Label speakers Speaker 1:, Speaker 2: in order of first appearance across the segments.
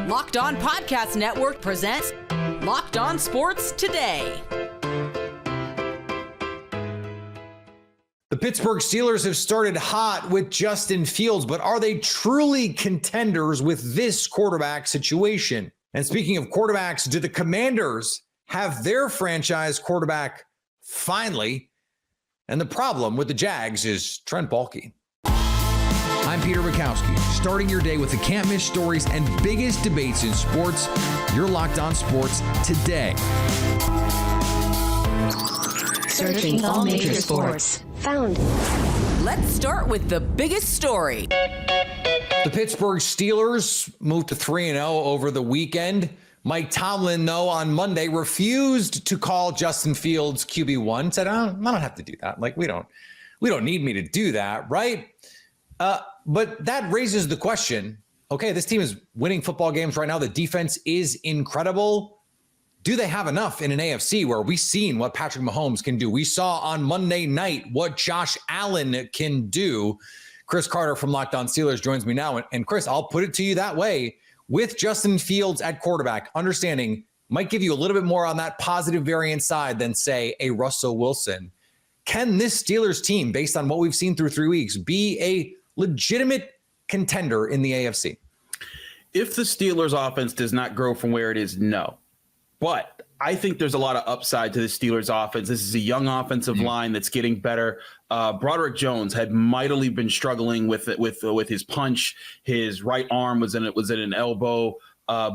Speaker 1: Locked On Podcast Network presents Locked On Sports Today.
Speaker 2: The Pittsburgh Steelers have started hot with Justin Fields, but are they truly contenders with this quarterback situation? And speaking of quarterbacks, do the Commanders have their franchise quarterback finally? And the problem with the Jags is Trent Baalke.
Speaker 3: I'm Peter Bukowski, starting your day with the can't-miss stories and biggest debates in sports. You're Locked On Sports Today.
Speaker 4: Searching all major sports. Found.
Speaker 1: Let's start with the biggest story.
Speaker 2: The Pittsburgh Steelers moved to 3-0 over the weekend. Mike Tomlin, though, on Monday refused to call Justin Fields QB1. Said, I don't have to do that. Like, we don't need me to do that, right? But that raises the question, okay, this team is winning football games right now. The defense is incredible. Do they have enough in an AFC where we've seen what Patrick Mahomes can do? We saw on Monday night what Josh Allen can do. Chris Carter from Locked On Steelers joins me now. And Chris, I'll put it to you that way. With Justin Fields at quarterback, understanding might give you a little bit more on that positive variant side than, say, a Russell Wilson. Can this Steelers team, based on what we've seen through 3 weeks, be a legitimate contender in the AFC?
Speaker 5: If the Steelers offense does not grow from where it is, no. But I think there's a lot of upside to the Steelers offense. This is a young offensive line that's getting better. Broderick Jones had mightily been struggling with his punch. His right arm was in an elbow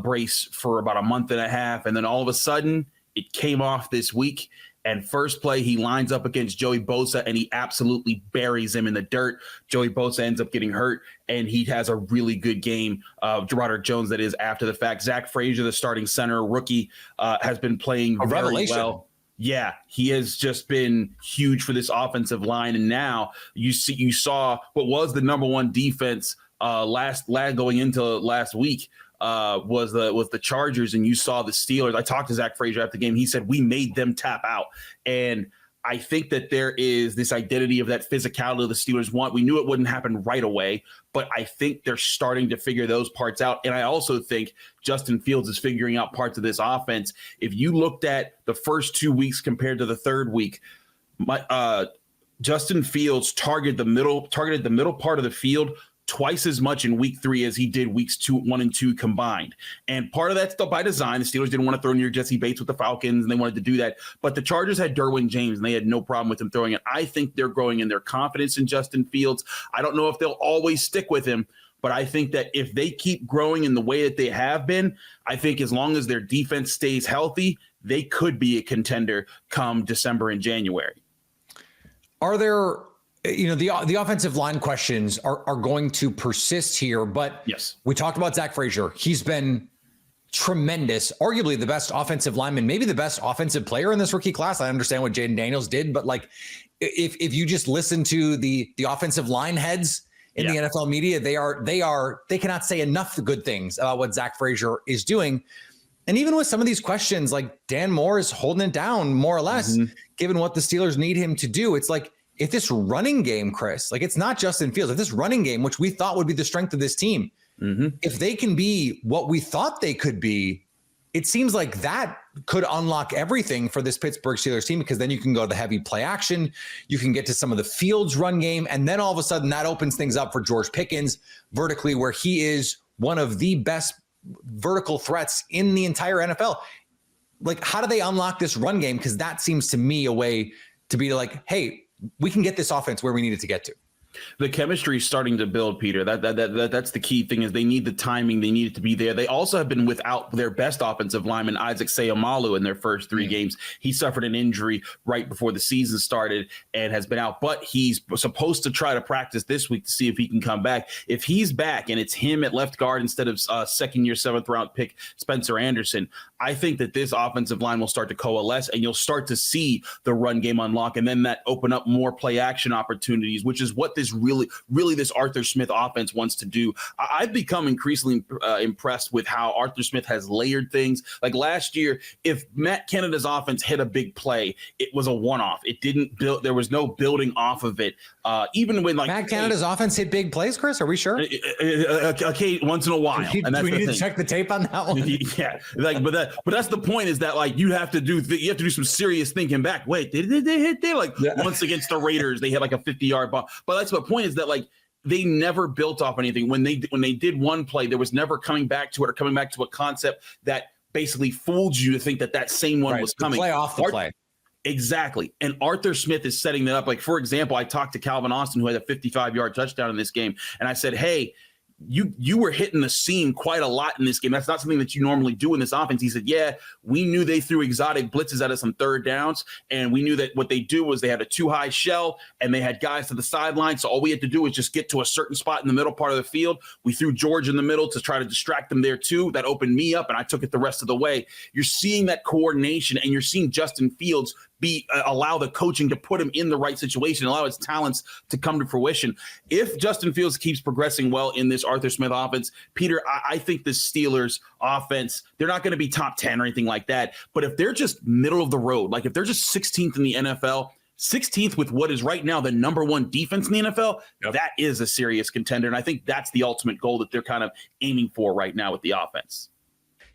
Speaker 5: brace for about a month and a half. And then all of a sudden it came off this week. And first play, he lines up against Joey Bosa, and he absolutely buries him in the dirt. Joey Bosa ends up getting hurt, and he has a really good game. Broderick Jones, that is, after the fact. Zach Frazier, the starting center rookie, has been playing very well. Yeah, he has just been huge for this offensive line. And now you saw what was the number one defense going into last week. Was the Chargers, and you saw the Steelers. I talked to Zach Frazier after the game. He said, we made them tap out. And I think that there is this identity of that physicality the Steelers want. We knew it wouldn't happen right away, but I think they're starting to figure those parts out. And I also think Justin Fields is figuring out parts of this offense. If you looked at the first 2 weeks compared to the third week, Justin Fields targeted the middle part of the field twice as much in week 3 as he did weeks 1 and 2 combined. And part of that's still by design. The Steelers didn't want to throw near Jesse Bates with the Falcons, and they wanted to do that. But the Chargers had Derwin James, and they had no problem with him throwing it. I think they're growing in their confidence in Justin Fields. I don't know if they'll always stick with him, but I think that if they keep growing in the way that they have been, I think as long as their defense stays healthy, they could be a contender come December and January.
Speaker 2: Are there... the offensive line questions are going to persist here, but
Speaker 5: yes,
Speaker 2: we talked about Zach Frazier. He's been tremendous, arguably the best offensive lineman, maybe the best offensive player in this rookie class. I understand what Jaden Daniels did, but like if you just listen to the offensive line heads in the NFL media, they cannot say enough good things about what Zach Frazier is doing. And even with some of these questions, like Dan Moore is holding it down more or less, given what the Steelers need him to do. It's like, if this running game, Chris, like it's not Justin Fields, if this running game, which we thought would be the strength of this team, if they can be what we thought they could be, it seems like that could unlock everything for this Pittsburgh Steelers team, because then you can go to the heavy play action, you can get to some of the Fields run game, and then all of a sudden that opens things up for George Pickens vertically, where he is one of the best vertical threats in the entire NFL. Like, how do they unlock this run game? Because that seems to me a way to be like, hey, we can get this offense where we need it to get to.
Speaker 5: The chemistry is starting to build, Peter. That's the key thing, is they need the timing. They need it to be there. They also have been without their best offensive lineman, Isaac Seumalo, in their first 3 games. He suffered an injury right before the season started and has been out, but he's supposed to try to practice this week to see if he can come back. If he's back and it's him at left guard instead of second-year, 7th-round pick Spencer Anderson, I think that this offensive line will start to coalesce, and you'll start to see the run game unlock, and then that open up more play action opportunities, which is what this really this Arthur Smith offense wants to do. I've become increasingly impressed with how Arthur Smith has layered things. Like last year, if Matt Canada's offense hit a big play, it was a one-off. It didn't build. There was no building off of it. Even when
Speaker 2: Matt Canada's offense hit big plays, Chris, are we sure?
Speaker 5: Okay, once in a while. And that's
Speaker 2: do we need to check the tape on that one?
Speaker 5: Yeah, but that's the point, is that like you have to do some serious thinking back. Wait, did they hit there? Like once against the Raiders, they hit like a 50-yard ball. But that's the point, is that like they never built off anything. When they did one play, there was never coming back to it or coming back to a concept that basically fooled you to think that same one was coming.
Speaker 2: Play off the play.
Speaker 5: Exactly. And Arthur Smith is setting that up. Like, for example, I talked to Calvin Austin, who had a 55-yard touchdown in this game, and I said, hey, you were hitting the seam quite a lot in this game. That's not something that you normally do in this offense. He said, yeah, we knew they threw exotic blitzes at us on third downs, and we knew that what they do was they had a too-high shell, and they had guys to the sideline, so all we had to do was just get to a certain spot in the middle part of the field. We threw George in the middle to try to distract them there too. That opened me up, and I took it the rest of the way. You're seeing that coordination, and you're seeing Justin Fields allow the coaching to put him in the right situation, allow his talents to come to fruition. If Justin Fields keeps progressing well in this Arthur Smith offense, Peter, I think the Steelers offense, they're not going to be top 10 or anything like that. But if they're just middle of the road, like if they're just 16th in the NFL, 16th with what is right now the number one defense in the NFL, that is a serious contender. And I think that's the ultimate goal that they're kind of aiming for right now with the offense.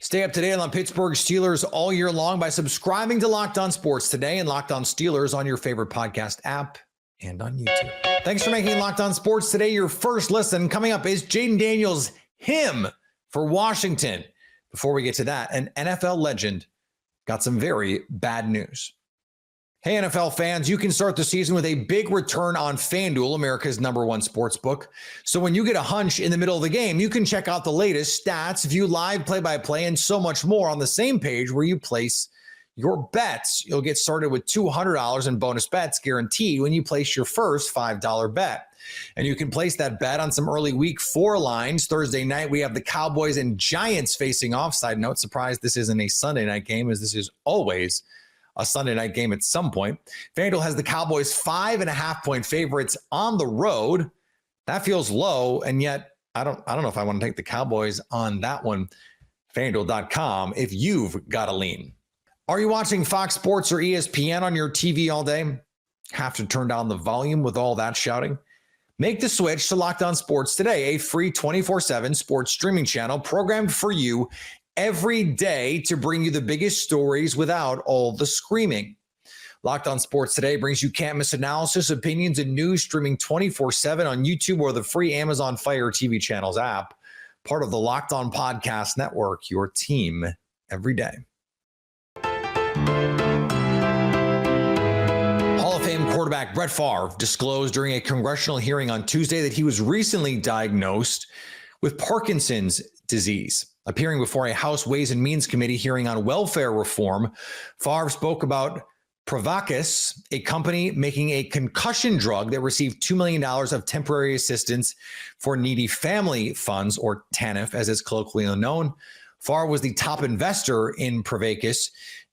Speaker 2: Stay up to date on Pittsburgh Steelers all year long by subscribing to Locked On Sports Today and Locked On Steelers on your favorite podcast app and on YouTube. Thanks for making Locked On Sports Today your first listen. Coming up is Jaden Daniels' hymn for Washington. Before we get to that, an NFL legend got some very bad news. Hey, NFL fans, you can start the season with a big return on FanDuel, America's #1 sports book. So when you get a hunch in the middle of the game, you can check out the latest stats, view live play-by-play, and so much more on the same page where you place your bets. You'll get started with $200 in bonus bets guaranteed when you place your first $5 bet. And you can place that bet on some early week 4 lines. Thursday night, we have the Cowboys and Giants facing off. Side note, surprised this isn't a Sunday night game, as this is always a Sunday night game at some point. FanDuel has the Cowboys 5.5-point favorites on the road. That feels low, and yet I don't know if I want to take the Cowboys on that one. FanDuel.com if you've got a lean. Are you watching Fox Sports or ESPN on your TV all day? Have to turn down the volume with all that shouting? Make the switch to Locked On Sports Today, a free 24/7 sports streaming channel programmed for you every day to bring you the biggest stories without all the screaming. Locked On Sports Today brings you can't miss analysis, opinions, and news streaming 24/7 on YouTube or the free Amazon Fire TV channels app. Part of the Locked On Podcast Network, your team every day. Hall of Fame quarterback Brett Favre disclosed during a congressional hearing on Tuesday that he was recently diagnosed with Parkinson's disease. Appearing before a House Ways and Means Committee hearing on welfare reform, Favre spoke about Pravakis, a company making a concussion drug that received $2 million of temporary assistance for needy family funds, or TANF, as it's colloquially known. Favre was the top investor in Pravakis,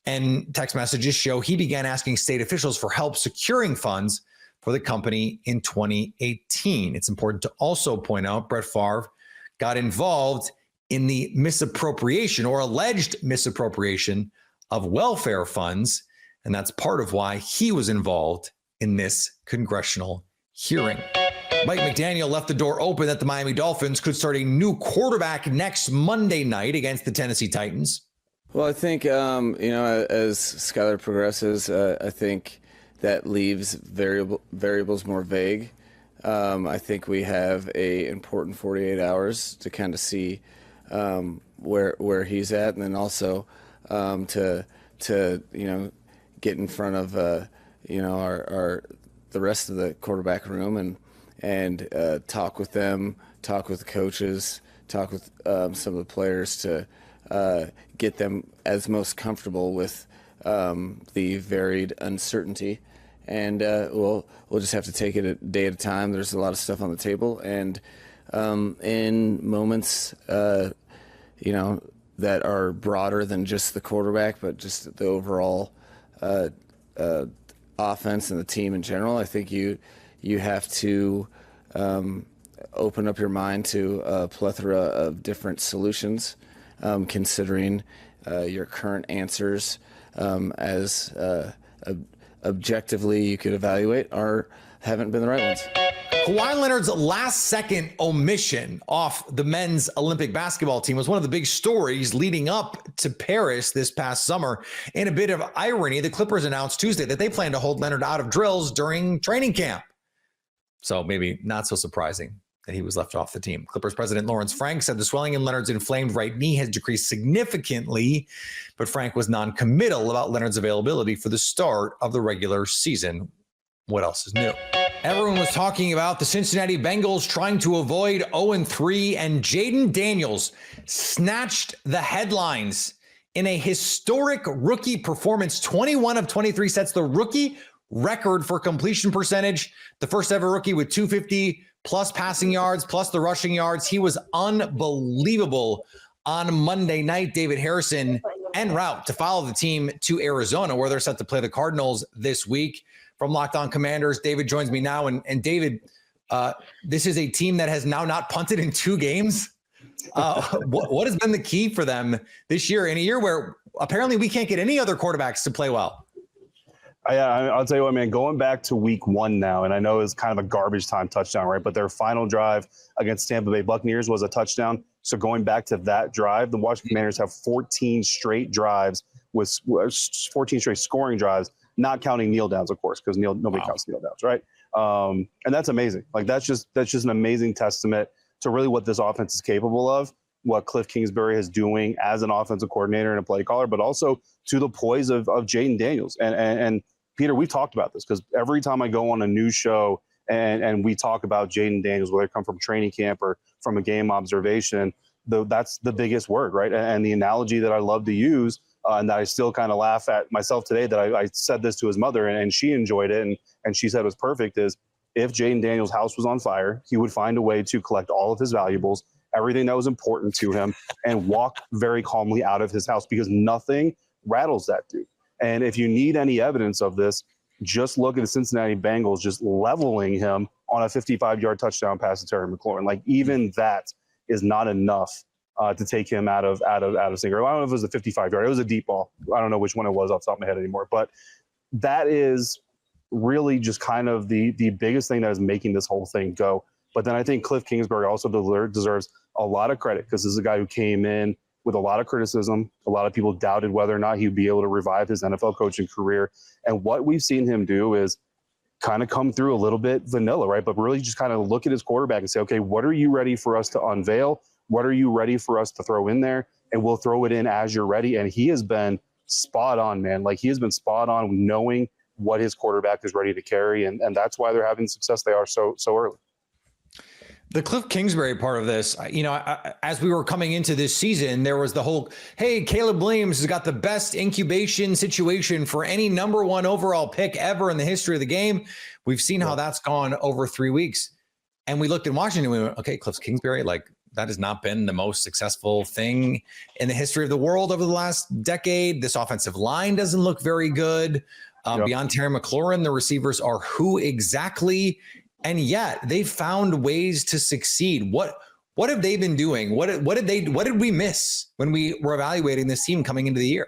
Speaker 2: and text messages show he began asking state officials for help securing funds for the company in 2018. It's important to also point out Brett Favre got involved in the misappropriation or alleged misappropriation of welfare funds, and that's part of why he was involved in this congressional hearing. Mike McDaniel left the door open that the Miami Dolphins could start a new quarterback next Monday night against the Tennessee Titans.
Speaker 6: Well, I think, as Skyler progresses, I think that leaves variables more vague. I think we have a important 48 hours to kind of see where he's at, and then also to get in front of our the rest of the quarterback room and talk with them, talk with the coaches, talk with some of the players to get them as most comfortable with the varied uncertainty. And we'll just have to take it a day at a time. There's a lot of stuff on the table, and in moments, that are broader than just the quarterback, but just the overall offense and the team in general. I think you have to open up your mind to a plethora of different solutions, considering your current answers as objectively you could evaluate haven't been the right ones.
Speaker 2: Kawhi Leonard's last-second omission off the men's Olympic basketball team was one of the big stories leading up to Paris this past summer. In a bit of irony, the Clippers announced Tuesday that they plan to hold Leonard out of drills during training camp. So maybe not so surprising that he was left off the team. Clippers president Lawrence Frank said the swelling in Leonard's inflamed right knee has decreased significantly, but Frank was non-committal about Leonard's availability for the start of the regular season. What else is new? Everyone was talking about the Cincinnati Bengals trying to avoid 0-3, and Jaden Daniels snatched the headlines in a historic rookie performance. 21 of 23 sets the rookie record for completion percentage. The first ever rookie with 250 plus passing yards, plus the rushing yards. He was unbelievable on Monday night. David Harrison en route to follow the team to Arizona, where they're set to play the Cardinals this week. From Locked On Commanders, David joins me now. And David, this is a team that has now not punted in 2 games. What has been the key for them this year, in a year where apparently we can't get any other quarterbacks to play well?
Speaker 7: I'll tell you what, man, going back to week 1 now, and I know it's kind of a garbage time touchdown, right? But their final drive against Tampa Bay Buccaneers was a touchdown. So going back to that drive, the Washington Commanders have 14 straight drives with 14 straight scoring drives, not counting kneel downs, of course, because nobody counts kneel downs, right? And that's amazing. Like that's just an amazing testament to really what this offense is capable of, what Cliff Kingsbury is doing as an offensive coordinator and a play caller, but also to the poise of Jaden Daniels. And Peter, we've talked about this because every time I go on a new show and we talk about Jaden Daniels, whether it come from training camp or from a game observation, that's the biggest word, right? And the analogy that I love to use and that I still kind of laugh at myself today, that I said this to his mother and she enjoyed it and she said it was perfect, is if Jaden Daniels' house was on fire, he would find a way to collect all of his valuables, everything that was important to him, and walk very calmly out of his house because nothing rattles that dude. And if you need any evidence of this, just look at the Cincinnati Bengals just leveling him on a 55-yard touchdown pass to Terry McLaurin. Like even that is not enough to take him out of single. I don't know if it was a 55-yard. It was a deep ball. I don't know which one it was off the top of my head anymore. But that is really just kind of the biggest thing that is making this whole thing go. But then I think Cliff Kingsbury also deserves a lot of credit because this is a guy who came in with a lot of criticism. A lot of people doubted whether or not he'd be able to revive his NFL coaching career. And what we've seen him do is kind of come through a little bit vanilla, right? But really just kind of look at his quarterback and say, okay, what are you ready for us to unveil? What are you ready for us to throw in there? And we'll throw it in as you're ready. And he has been spot on, man. Like he has been spot on knowing what his quarterback is ready to carry. And that's why they're having the success they are so early.
Speaker 2: The Cliff Kingsbury part of this, as we were coming into this season, there was the whole, hey, Caleb Williams has got the best incubation situation for any number 1 overall pick ever in the history of the game. We've seen how that's gone over 3 weeks. And we looked in Washington and we went, okay, Cliff Kingsbury, like that has not been the most successful thing in the history of the world over the last decade. This offensive line doesn't look very good. Beyond Terry McLaurin, the receivers are who exactly? And yet they found ways to succeed. What have they been doing? What did we miss when we were evaluating this team coming into the year?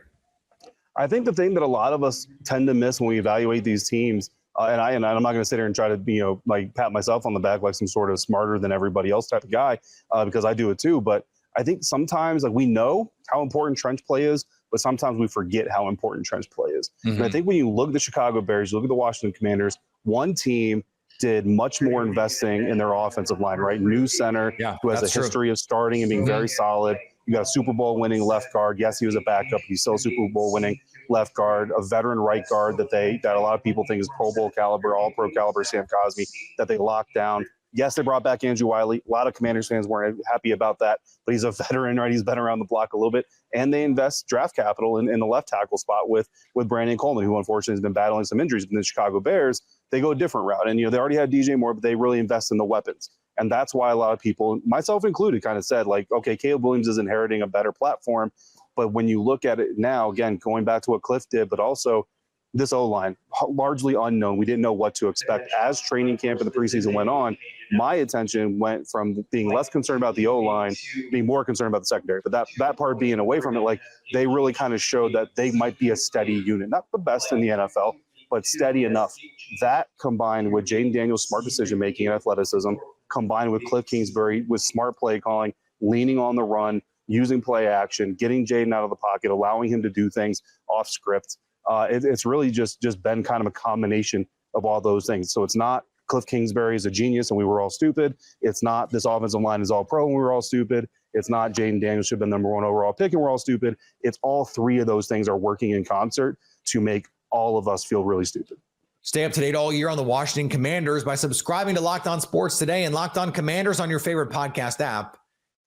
Speaker 7: I think the thing that a lot of us tend to miss when we evaluate these teams, and I'm not going to sit here and try to like pat myself on the back like some sort of smarter than everybody else type of guy, because I do it too. But I think sometimes like we know how important trench play is, but sometimes we forget how important trench play is. Mm-hmm. And I think when you look at the Chicago Bears, you look at the Washington Commanders, one team did much more investing in their offensive line, right? New center who has a history of starting and being very solid. You got a Super Bowl winning left guard. Yes, he was a backup. He's still a Super Bowl winning left guard, a veteran right guard that a lot of people think is Pro Bowl caliber, all pro caliber, Sam Cosmi, that they locked down. Yes, they brought back Andrew Wiley. A lot of Commanders fans weren't happy about that, but he's a veteran, right? He's been around the block a little bit. And they invest draft capital in the left tackle spot with Brandon Coleman, who unfortunately has been battling some injuries. But the Chicago Bears, they go a different route. And, they already had DJ Moore, but they really invest in the weapons. And that's why a lot of people, myself included, kind of said, like, okay, Caleb Williams is inheriting a better platform. But when you look at it now, again, going back to what Cliff did, but also this O-line, largely unknown. We didn't know what to expect. As training camp and the preseason went on, my attention went from being less concerned about the O-line, being more concerned about the secondary. But that part being away from it, like, they really kind of showed that they might be a steady unit. Not the best in the NFL, but steady enough. That combined with Jaden Daniels' smart decision-making and athleticism, combined with Cliff Kingsbury with smart play calling, leaning on the run, using play action, getting Jaden out of the pocket, allowing him to do things off script. It's really just been kind of a combination of all those things. So it's not Cliff Kingsbury is a genius and we were all stupid. It's not this offensive line is all pro and we were all stupid. It's not Jaden Daniels should have been number 1 overall pick and we're all stupid. It's all three of those things are working in concert to make all of us feel really stupid.
Speaker 2: Stay up to date all year on the Washington Commanders by subscribing to Locked On Sports Today and Locked On Commanders on your favorite podcast app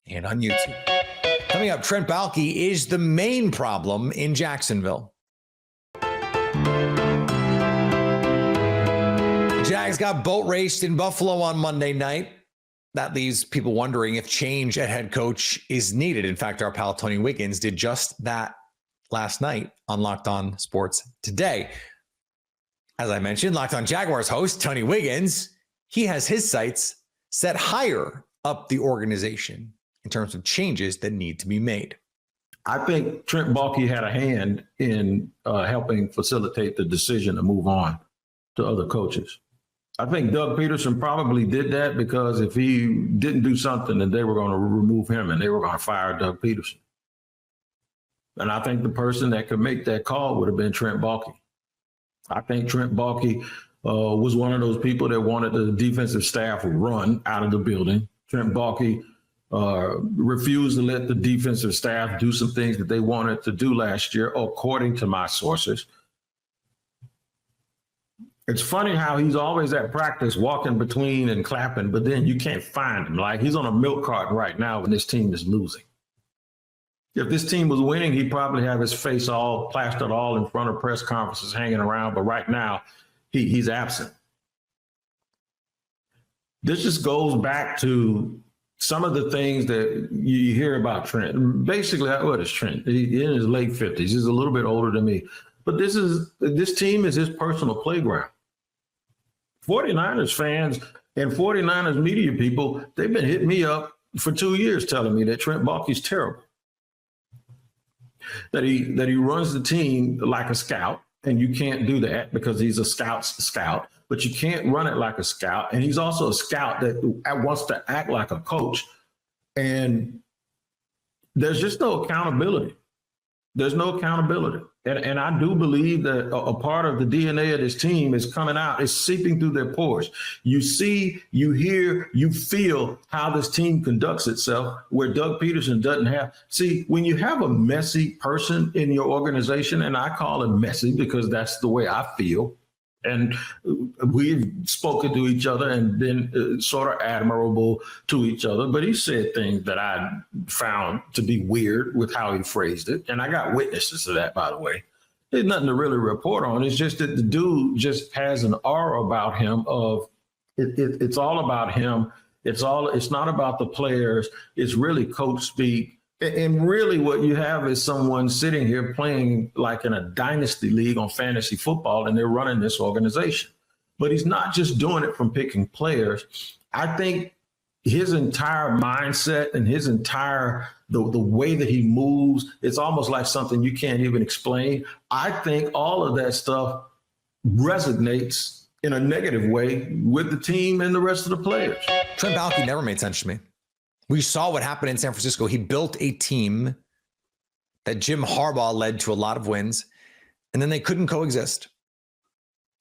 Speaker 2: and on YouTube. Coming up, Trent Baalke is the main problem in Jacksonville. Jags got boat raced in Buffalo on Monday night. That leaves people wondering if change at head coach is needed. In fact, our pal Tony Wiggins did just that last night on Locked On Sports Today. As I mentioned, Locked On Jaguars host Tony Wiggins, he has his sights set higher up the organization in terms of changes that need to be made.
Speaker 8: I think Trent Baalke had a hand in helping facilitate the decision to move on to other coaches. I think Doug Peterson probably did that because if he didn't do something, then they were going to remove him and they were going to fire Doug Peterson. And I think the person that could make that call would have been Trent Baalke. I think Trent Baalke was one of those people that wanted the defensive staff run out of the building. Trent Baalke refused to let the defensive staff do some things that they wanted to do last year, according to my sources. It's funny how he's always at practice walking between and clapping, but then you can't find him. Like he's on a milk carton right now when this team is losing. If this team was winning, he'd probably have his face all plastered all in front of press conferences hanging around. But right now, he's absent. This just goes back to some of the things that you hear about Trent. Basically, what is Trent? He's in his late 50s. He's a little bit older than me. But this team is his personal playground. 49ers fans and 49ers media people, they've been hitting me up for 2 years telling me that Trent Baalke's terrible. That he runs the team like a scout, and you can't do that because he's a scout's scout, but you can't run it like a scout. And he's also a scout that wants to act like a coach. And there's just no accountability. There's no accountability. And I do believe that a part of the DNA of this team is coming out, is seeping through their pores. You see, you hear, you feel how this team conducts itself where Doug Peterson doesn't have. See, when you have a messy person in your organization, and I call him messy because that's the way I feel, and we've spoken to each other and been sort of admirable to each other. But he said things that I found to be weird with how he phrased it. And I got witnesses to that, by the way. There's nothing to really report on. It's just that the dude just has an aura about him of it's all about him. It's not about the players. It's really coach speak. And really what you have is someone sitting here playing like in a dynasty league on fantasy football, and they're running this organization. But he's not just doing it from picking players. I think his entire mindset and his entire, the way that he moves, it's almost like something you can't even explain. I think all of that stuff resonates in a negative way with the team and the rest of the players.
Speaker 2: Trent Baalke never made sense to me. We saw what happened in San Francisco. He built a team that Jim Harbaugh led to a lot of wins, and then they couldn't coexist.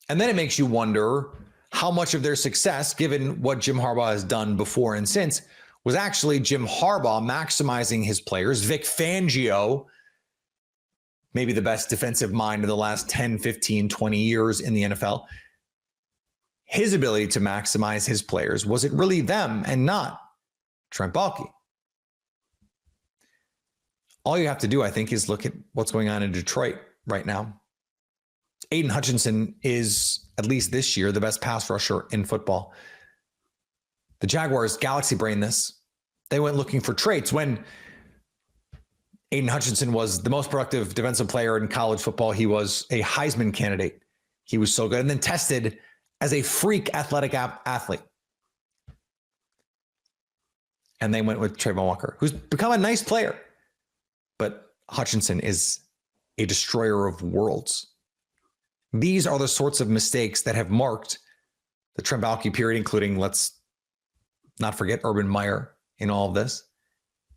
Speaker 2: And then it makes you wonder how much of their success, given what Jim Harbaugh has done before and since, was actually Jim Harbaugh maximizing his players. Vic Fangio, maybe the best defensive mind of the last 10, 15, 20 years in the NFL. His ability to maximize his players. Was it really them and not Trent Baalke? All you have to do, I think, is look at what's going on in Detroit right now. Aiden Hutchinson is, at least this year, the best pass rusher in football. The Jaguars galaxy brain this. They went looking for traits when Aiden Hutchinson was the most productive defensive player in college football. He was a Heisman candidate. He was so good, and then tested as a freak athletic athlete. And they went with Trayvon Walker, who's become a nice player. But Hutchinson is a destroyer of worlds. These are the sorts of mistakes that have marked the Trent Baalke period, including, let's not forget, Urban Meyer in all of this.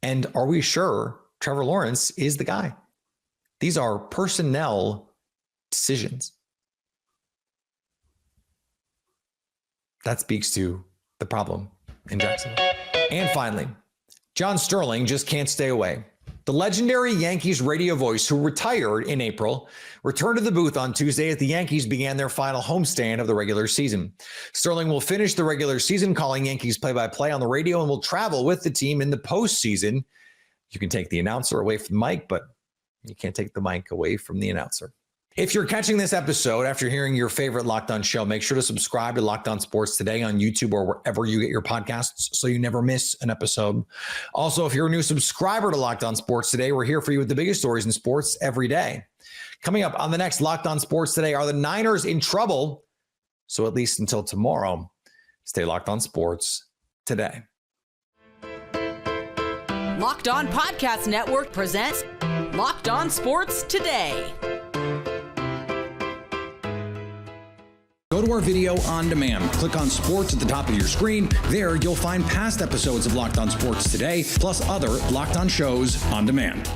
Speaker 2: And are we sure Trevor Lawrence is the guy? These are personnel decisions. That speaks to the problem in Jacksonville. And finally, John Sterling just can't stay away. The legendary Yankees radio voice who retired in April returned to the booth on Tuesday as the Yankees began their final homestand of the regular season. Sterling will finish the regular season calling Yankees play-by-play on the radio and will travel with the team in the postseason. You can take the announcer away from the mic, but you can't take the mic away from the announcer. If you're catching this episode after hearing your favorite Locked On show, make sure to subscribe to Locked On Sports Today on YouTube or wherever you get your podcasts so you never miss an episode. Also, if you're a new subscriber to Locked On Sports Today, we're here for you with the biggest stories in sports every day. Coming up on the next Locked On Sports Today, are the Niners in trouble? So at least until tomorrow, stay locked on sports today.
Speaker 1: Locked On Podcast Network presents Locked On Sports Today.
Speaker 3: Go to our video on demand. Click on sports at the top of your screen. There, you'll find past episodes of Locked On Sports Today, plus other Locked On shows on demand.